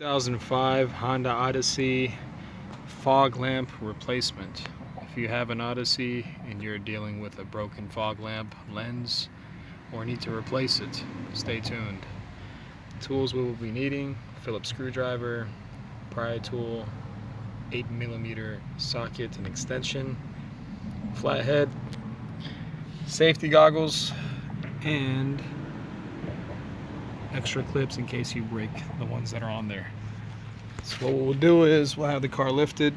2005 Honda Odyssey fog lamp replacement. If you have an Odyssey and you're dealing with a broken fog lamp lens or need to replace it, stay tuned. Tools we will be needing: Phillips screwdriver, pry tool, 8mm socket and extension, flathead, safety goggles, and extra clips in case you break the ones that are on there. So what we'll do is we'll have the car lifted,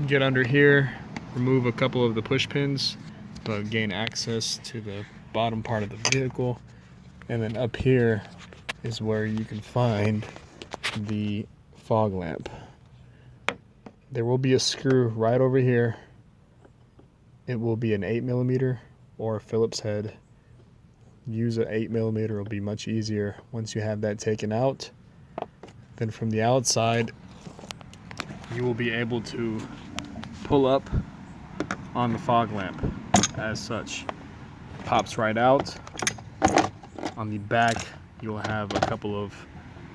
get under here, remove a couple of the push pins to gain access to the bottom part of the vehicle, and then up here is where you can find the fog lamp. There will be a screw right over here. It will be an 8mm or a Phillips head. Use an 8mm, it'll be much easier once you have that taken out. Then from the outside, you will be able to pull up on the fog lamp as such. It pops right out. On the back, you'll have a couple of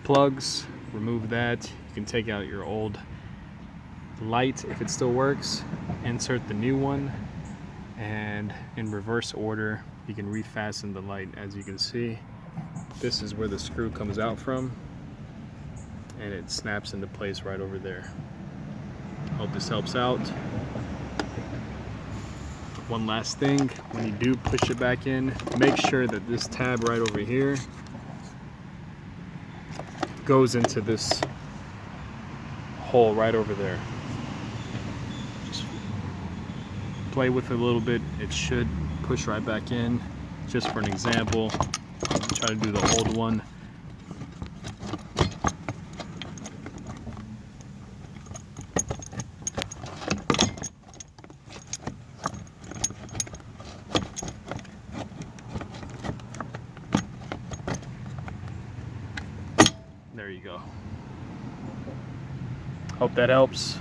plugs. Remove that. You can take out your old light if it still works. Insert the new one, and in reverse order, you can refasten the light. As you can see, this is where the screw comes out from, and it snaps into place right over there. Hope this helps out. One last thing, when you do push it back in, make sure that this tab right over here goes into this hole right over there. Just play with it a little bit. It should push right back in. Just for an example, try to do the old one. There you go. Hope that helps.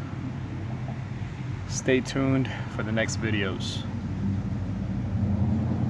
Stay tuned for the next videos.